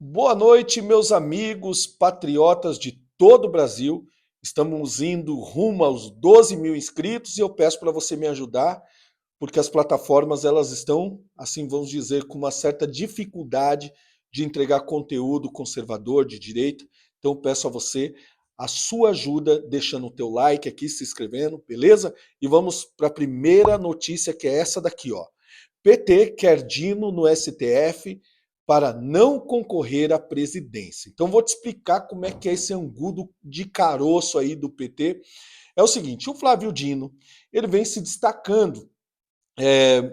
Boa noite, meus amigos patriotas de todo o Brasil. Estamos indo rumo aos 12 mil inscritos e eu peço para você me ajudar, porque as plataformas elas estão, assim vamos dizer, com uma certa dificuldade de entregar conteúdo conservador, de direita. Então eu peço a você a sua ajuda, deixando o teu like aqui, se inscrevendo, beleza? E vamos para a primeira notícia, que é essa daqui, ó. PT quer Dino no STF para não concorrer à presidência. Então vou te explicar como é que é esse angudo de caroço aí do PT. É o seguinte, o Flávio Dino, ele vem se destacando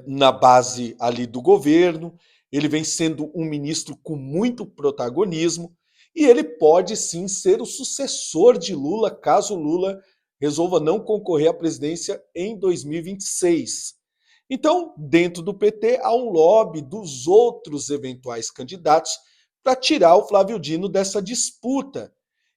na base ali do governo, ele vem sendo um ministro com muito protagonismo, e ele pode sim ser o sucessor de Lula, caso Lula resolva não concorrer à presidência em 2026. Então, dentro do PT, há um lobby dos outros eventuais candidatos para tirar o Flávio Dino dessa disputa.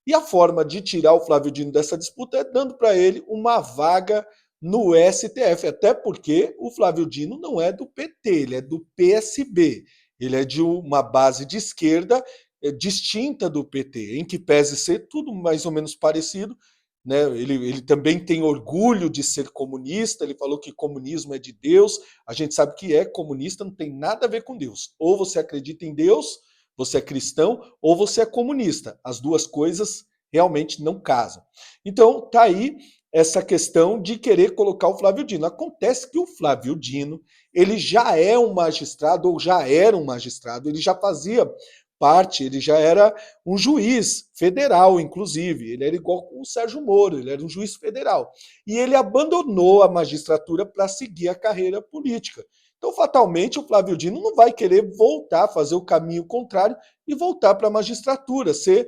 E a forma de tirar o Flávio Dino dessa disputa é dando para ele uma vaga no STF, até porque o Flávio Dino não é do PT, ele é do PSB. Ele é de uma base de esquerda distinta do PT, em que pese ser tudo mais ou menos parecido, né? Ele também tem orgulho de ser comunista, ele falou que comunismo é de Deus, a gente sabe que é comunista, não tem nada a ver com Deus. Ou você acredita em Deus, você é cristão, ou você é comunista. As duas coisas realmente não casam. Então, tá aí essa questão de querer colocar o Flávio Dino. Acontece que o Flávio Dino, ele já é um magistrado, ou já era um magistrado, ele já fazia parte, ele já era um juiz federal, inclusive. Ele era igual o Sérgio Moro, ele era um juiz federal. E ele abandonou a magistratura para seguir a carreira política. Então, fatalmente, o Flávio Dino não vai querer voltar a fazer o caminho contrário e voltar para a magistratura, ser,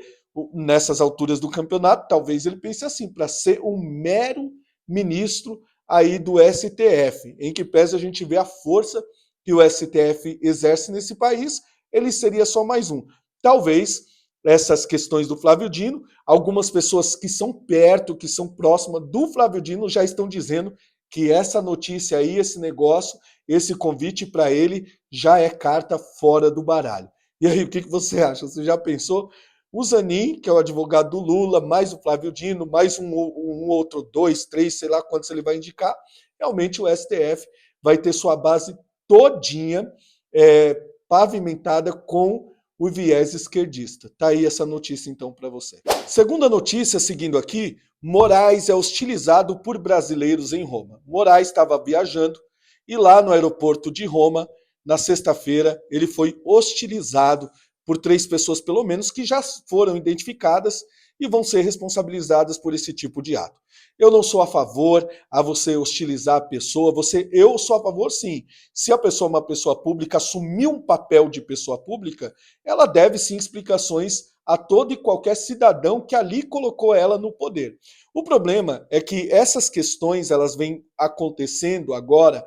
nessas alturas do campeonato, talvez ele pense assim, para ser um mero ministro aí do STF, em que pese a gente vê a força que o STF exerce nesse país, ele seria só mais um. Talvez essas questões do Flávio Dino, algumas pessoas que são perto, que são próximas do Flávio Dino, já estão dizendo que essa notícia aí, esse negócio, esse convite para ele já é carta fora do baralho. E aí, o que você acha? Você já pensou? O Zanin, que é o advogado do Lula, mais o Flávio Dino, mais um outro, dois, três, sei lá quantos ele vai indicar, realmente o STF vai ter sua base todinha pavimentada com o viés esquerdista. Tá aí essa notícia então para você. Segunda notícia, seguindo aqui, Moraes é hostilizado por brasileiros em Roma. Moraes estava viajando e lá no aeroporto de Roma, na sexta-feira, ele foi hostilizado por 3 pessoas, pelo menos, que já foram identificadas e vão ser responsabilizadas por esse tipo de ato. Eu não sou a favor a você hostilizar a pessoa, eu sou a favor sim. Se a pessoa é uma pessoa pública, assumir um papel de pessoa pública, ela deve sim explicações a todo e qualquer cidadão que ali colocou ela no poder. O problema é que essas questões elas vêm acontecendo agora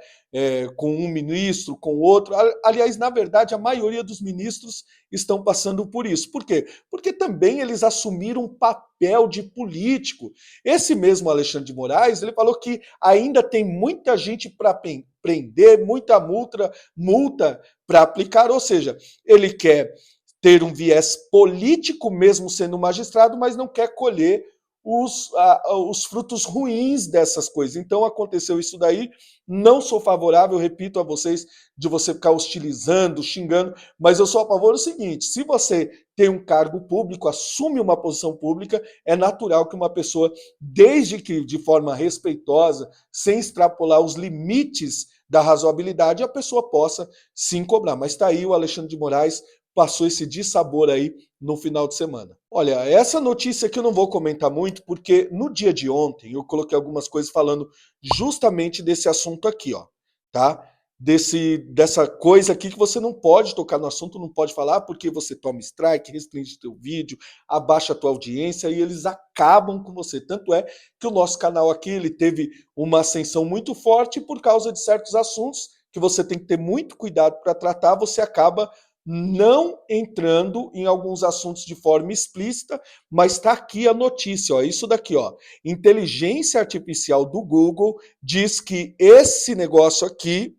com um ministro, com outro. Aliás, na verdade, a maioria dos ministros estão passando por isso. Por quê? Porque também eles assumiram um papel de político. Esse mesmo Alexandre de Moraes, ele falou que ainda tem muita gente para prender, muita multa para aplicar, ou seja, ele quer ter um viés político mesmo sendo magistrado, mas não quer colher os frutos ruins dessas coisas. Então aconteceu isso daí. Não sou favorável, repito a vocês, de você ficar hostilizando, xingando, mas eu sou a favor do seguinte: se você tem um cargo público, assume uma posição pública, é natural que uma pessoa, desde que de forma respeitosa, sem extrapolar os limites da razoabilidade, a pessoa possa sim cobrar. Mas está aí o Alexandre de Moraes passou esse dissabor aí no final de semana. Olha, essa notícia aqui eu não vou comentar muito, porque no dia de ontem eu coloquei algumas coisas falando justamente desse assunto aqui, ó, tá? Dessa coisa aqui que você não pode tocar no assunto, não pode falar, porque você toma strike, restringe teu vídeo, abaixa a tua audiência e eles acabam com você. Tanto é que o nosso canal aqui, ele teve uma ascensão muito forte por causa de certos assuntos que você tem que ter muito cuidado para tratar, você acaba não entrando em alguns assuntos de forma explícita, mas está aqui a notícia, ó, isso daqui, ó. Inteligência artificial do Google diz que esse negócio aqui,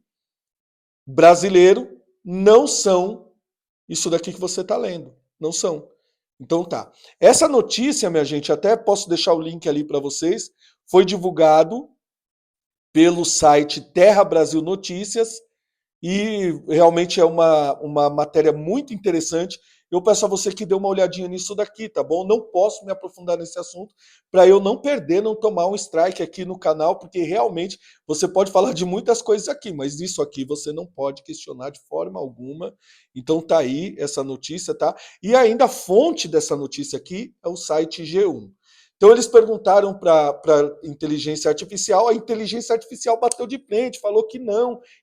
brasileiro, não são isso daqui que você está lendo. Não são. Então tá. Essa notícia, minha gente, até posso deixar o link ali para vocês, foi divulgado pelo site Terra Brasil Notícias e realmente é uma matéria muito interessante. Eu peço a você que dê uma olhadinha nisso daqui, tá bom? Não posso me aprofundar nesse assunto para eu não perder, não tomar um strike aqui no canal, porque realmente você pode falar de muitas coisas aqui, mas isso aqui você não pode questionar de forma alguma. Então tá aí essa notícia, tá? E ainda a fonte dessa notícia aqui é o site G1. Então eles perguntaram para a inteligência artificial, a inteligência artificial bateu de frente, falou que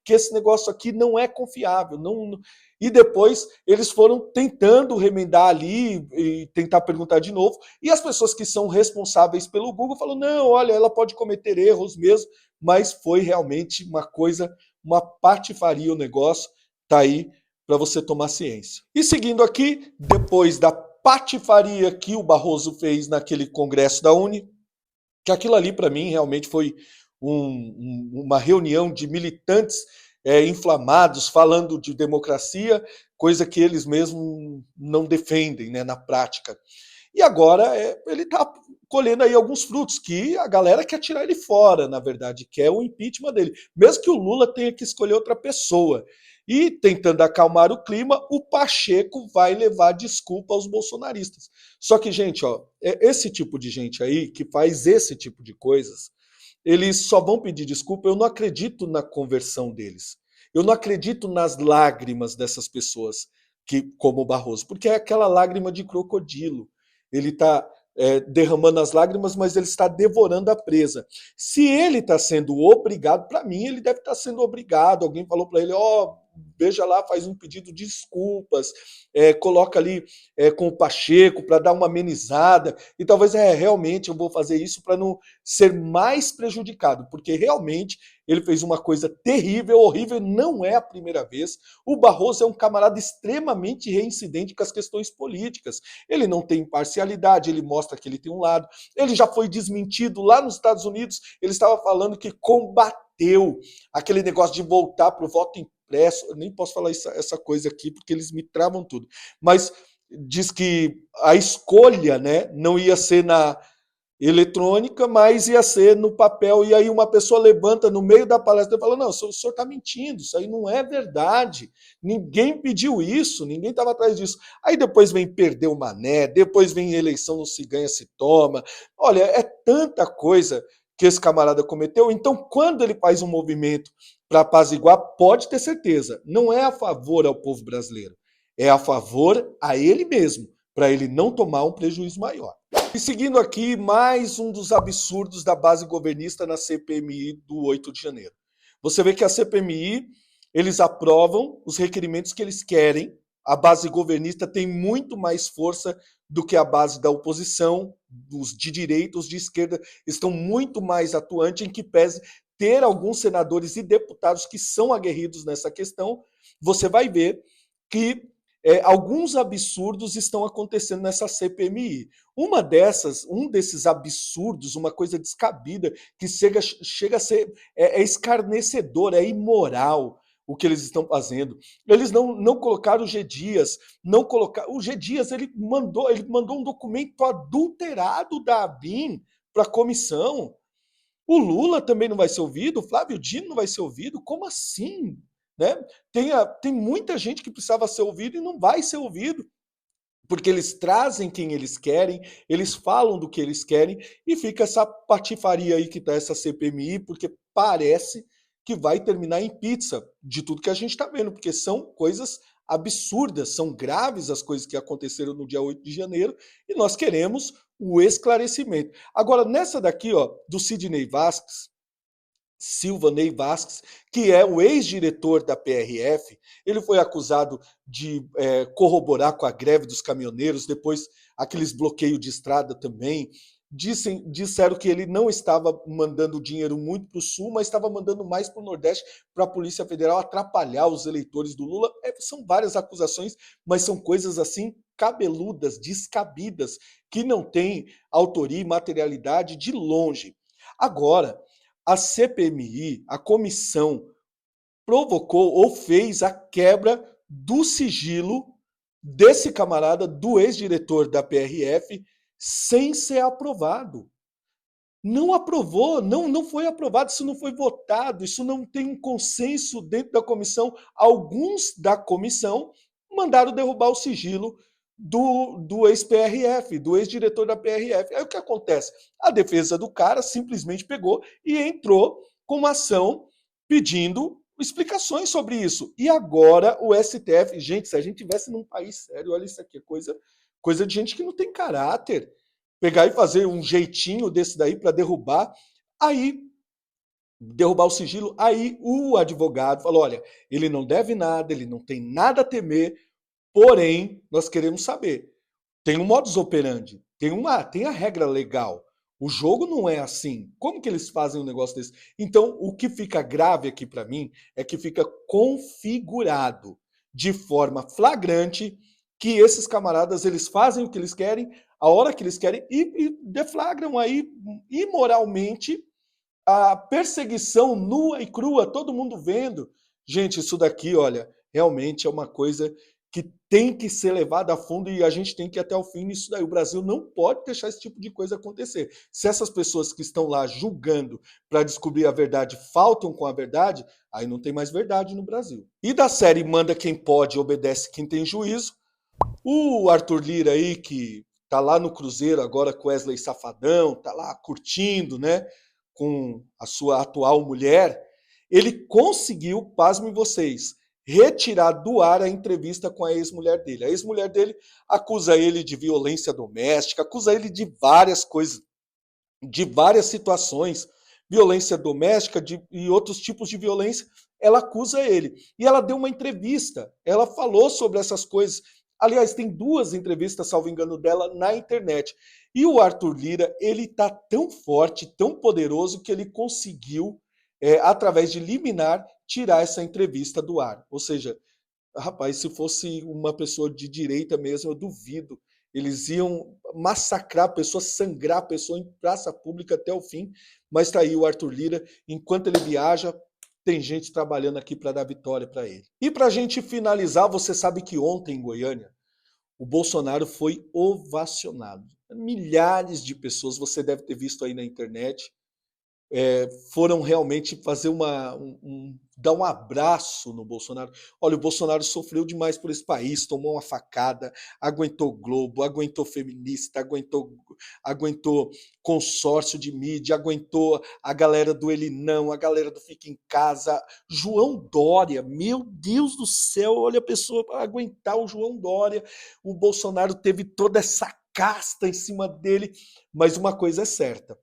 esse negócio aqui não é confiável. E depois eles foram tentando remendar ali e tentar perguntar de novo. E as pessoas que são responsáveis pelo Google falaram: não, olha, ela pode cometer erros mesmo, mas foi realmente uma coisa, uma patifaria o negócio. Tá aí para você tomar ciência. E seguindo aqui, depois da patifaria que o Barroso fez naquele congresso da Uni, que aquilo ali para mim realmente foi uma reunião de militantes inflamados falando de democracia, coisa que eles mesmos não defendem, né, na prática. E agora ele está colhendo aí alguns frutos que a galera quer tirar ele fora, na verdade, quer o impeachment dele, mesmo que o Lula tenha que escolher outra pessoa. E tentando acalmar o clima, o Pacheco vai levar desculpa aos bolsonaristas. Só que, gente, ó, esse tipo de gente aí que faz esse tipo de coisas, eles só vão pedir desculpa. Eu não acredito na conversão deles. Eu não acredito nas lágrimas dessas pessoas, que, como o Barroso, porque é aquela lágrima de crocodilo. Ele está derramando as lágrimas, mas ele está devorando a presa. Se ele está sendo obrigado, para mim, ele deve estar sendo obrigado. Alguém falou para ele: ó, veja lá, faz um pedido de desculpas, coloca ali com o Pacheco para dar uma amenizada. E talvez, realmente, eu vou fazer isso para não ser mais prejudicado, porque realmente ele fez uma coisa terrível, horrível, não é a primeira vez. O Barroso é um camarada extremamente reincidente com as questões políticas. Ele não tem imparcialidade, ele mostra que ele tem um lado. Ele já foi desmentido lá nos Estados Unidos, ele estava falando que combateu aquele negócio de voltar para o voto impresso. Eu nem posso falar essa coisa aqui, porque eles me travam tudo. Mas diz que a escolha, né, não ia ser na eletrônica, mas ia ser no papel. E aí uma pessoa levanta no meio da palestra e fala: não, o senhor está mentindo, isso aí não é verdade. Ninguém pediu isso, ninguém estava atrás disso. Aí depois vem perder o mané, depois vem eleição, não se ganha, se toma. Olha, é tanta coisa que esse camarada cometeu. Então, quando ele faz um movimento para apaziguar, pode ter certeza, não é a favor ao povo brasileiro, é a favor a ele mesmo, para ele não tomar um prejuízo maior. E seguindo aqui, mais um dos absurdos da base governista na CPMI do 8 de janeiro. Você vê que a CPMI, eles aprovam os requerimentos que eles querem. A base governista tem muito mais força do que a base da oposição, os de direita, os de esquerda estão muito mais atuantes, em que pese ter alguns senadores e deputados que são aguerridos nessa questão. Você vai ver que alguns absurdos estão acontecendo nessa CPMI. Um desses absurdos, uma coisa descabida, que chega a ser escarnecedor, é imoral o que eles estão fazendo. Eles não colocaram o G. Dias, não colocaram. O G. Dias ele mandou um documento adulterado da ABIN para a comissão. O Lula também não vai ser ouvido, o Flávio Dino não vai ser ouvido. Como assim? Né? Tem muita gente que precisava ser ouvido e não vai ser ouvido, porque eles trazem quem eles querem, eles falam do que eles querem, e fica essa patifaria aí que está essa CPMI, porque parece que vai terminar em pizza de tudo que a gente está vendo, porque são coisas absurdas, são graves as coisas que aconteceram no dia 8 de janeiro, e nós queremos o esclarecimento. Agora, nessa daqui, ó, do Sidney Vasquez, Silvanei Vasquez, que é o ex-diretor da PRF, ele foi acusado de corroborar com a greve dos caminhoneiros, depois aqueles bloqueios de estrada também. Disseram que ele não estava mandando dinheiro muito para o Sul, mas estava mandando mais para o Nordeste, para a Polícia Federal atrapalhar os eleitores do Lula. São várias acusações, mas são coisas assim cabeludas, descabidas, que não têm autoria e materialidade de longe. Agora, a CPMI, a comissão, provocou ou fez a quebra do sigilo desse camarada, do ex-diretor da PRF, sem ser aprovado. Não aprovou, não foi aprovado, isso não foi votado, isso não tem um consenso dentro da comissão. Alguns da comissão mandaram derrubar o sigilo do ex-PRF, do ex-diretor da PRF. Aí o que acontece? A defesa do cara simplesmente pegou e entrou com uma ação pedindo explicações sobre isso. E agora o STF, gente, se a gente tivesse num país sério, olha isso aqui, coisa de gente que não tem caráter. Pegar e fazer um jeitinho desse daí para derrubar o sigilo. Aí o advogado falou: olha, ele não deve nada, ele não tem nada a temer, porém, nós queremos saber. Tem um modus operandi, tem a regra legal. O jogo não é assim. Como que eles fazem um negócio desse? Então, o que fica grave aqui para mim é que fica configurado de forma flagrante que esses camaradas eles fazem o que eles querem, a hora que eles querem e deflagram aí imoralmente a perseguição nua e crua, todo mundo vendo. Gente, isso daqui, olha, realmente é uma coisa que tem que ser levada a fundo e a gente tem que ir até o fim nisso daí. O Brasil não pode deixar esse tipo de coisa acontecer. Se essas pessoas que estão lá julgando para descobrir a verdade faltam com a verdade, aí não tem mais verdade no Brasil. E da série Manda Quem Pode, Obedece Quem Tem Juízo, o Arthur Lira aí, que tá lá no Cruzeiro agora com Wesley Safadão, tá lá curtindo, né, com a sua atual mulher, ele conseguiu, pasmem vocês, retirar do ar a entrevista com a ex-mulher dele. A ex-mulher dele acusa ele de violência doméstica, acusa ele de várias coisas, de várias situações, violência doméstica e outros tipos de violência, ela acusa ele. E ela deu uma entrevista, ela falou sobre essas coisas. Aliás, tem 2 entrevistas, salvo engano, dela na internet. E o Arthur Lira, ele tá tão forte, tão poderoso, que ele conseguiu, através de liminar, tirar essa entrevista do ar. Ou seja, rapaz, se fosse uma pessoa de direita mesmo, eu duvido. Eles iam massacrar a pessoa, sangrar a pessoa em praça pública até o fim. Mas tá aí o Arthur Lira, enquanto ele viaja, tem gente trabalhando aqui para dar vitória para ele. E para a gente finalizar, você sabe que ontem em Goiânia, o Bolsonaro foi ovacionado. Milhares de pessoas, você deve ter visto aí na internet, foram realmente fazer dar um abraço no Bolsonaro. Olha, o Bolsonaro sofreu demais por esse país, tomou uma facada, aguentou Globo, aguentou feminista, aguentou consórcio de mídia, aguentou a galera do Ele Não, a galera do Fica em Casa, João Dória, meu Deus do céu, olha a pessoa para aguentar o João Dória. O Bolsonaro teve toda essa casta em cima dele, mas uma coisa é certa,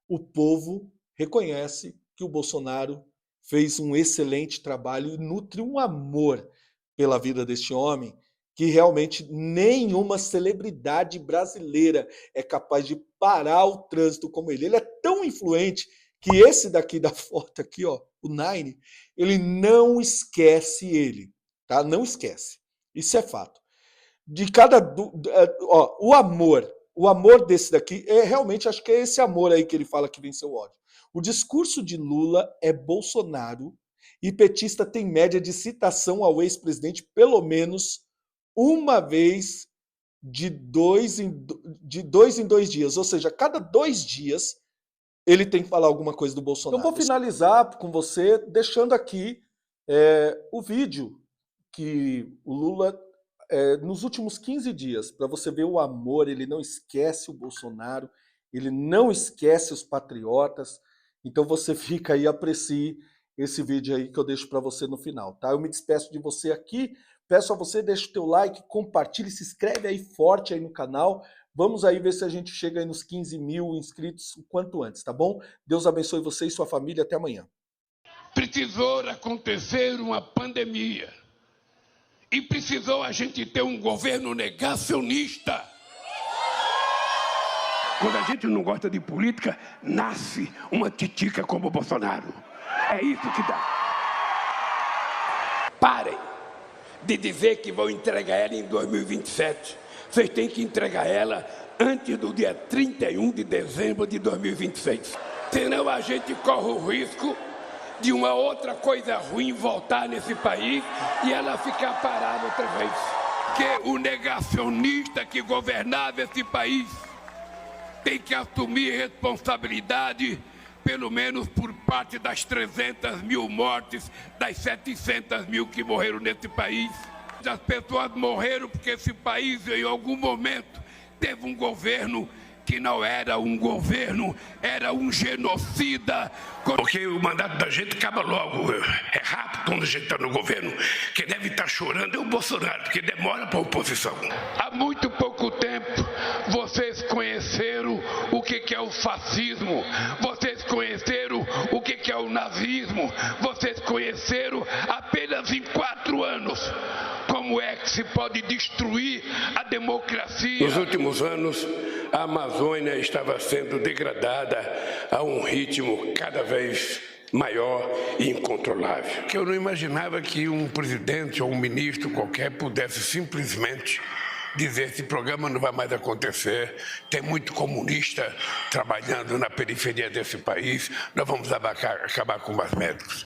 o povo reconhece que o Bolsonaro fez um excelente trabalho e nutre um amor pela vida deste homem que realmente nenhuma celebridade brasileira é capaz de parar o trânsito como ele. Ele é tão influente que esse daqui da foto aqui, ó, o Nine, ele não esquece ele, tá? Não esquece. Isso é fato. De cada ó, o amor desse daqui é realmente, acho que é esse amor aí que ele fala que venceu o ódio. O discurso de Lula é Bolsonaro e petista tem média de citação ao ex-presidente pelo menos uma vez de 2 em 2 dias. Ou seja, cada 2 dias ele tem que falar alguma coisa do Bolsonaro. Eu vou finalizar com você deixando aqui o vídeo que o Lula, nos últimos 15 dias, para você ver o amor, ele não esquece o Bolsonaro, ele não esquece os patriotas. Então você fica aí, aprecie esse vídeo aí que eu deixo para você no final, tá? Eu me despeço de você aqui, peço a você, deixa o teu like, compartilhe, se inscreve aí forte aí no canal. Vamos aí ver se a gente chega aí nos 15 mil inscritos o quanto antes, tá bom? Deus abençoe você e sua família, até amanhã. Precisou acontecer uma pandemia e precisou a gente ter um governo negacionista. Quando a gente não gosta de política, nasce uma titica como o Bolsonaro. É isso que dá. Parem de dizer que vão entregar ela em 2027. Vocês têm que entregar ela antes do dia 31 de dezembro de 2026. Senão a gente corre o risco de uma outra coisa ruim voltar nesse país e ela ficar parada outra vez. que o negacionista que governava esse país tem que assumir responsabilidade, pelo menos por parte das 300 mil mortes, das 700 mil que morreram nesse país. As pessoas morreram porque esse país, em algum momento, teve um governo que não era um governo, era um genocida. Porque o mandato da gente acaba logo, é rápido quando a gente está no governo. Quem deve estar chorando é o Bolsonaro, porque demora para a oposição. Há muito pouco tempo, vocês conheceram o que é o fascismo, vocês conheceram o que é o nazismo, vocês conheceram apenas em 4 anos como é que se pode destruir a democracia. Nos últimos anos, a Amazônia estava sendo degradada a um ritmo cada vez maior e incontrolável. Eu não imaginava que um presidente ou um ministro qualquer pudesse simplesmente dizer: esse programa não vai mais acontecer, tem muito comunista trabalhando na periferia desse país, nós vamos acabar com os médicos.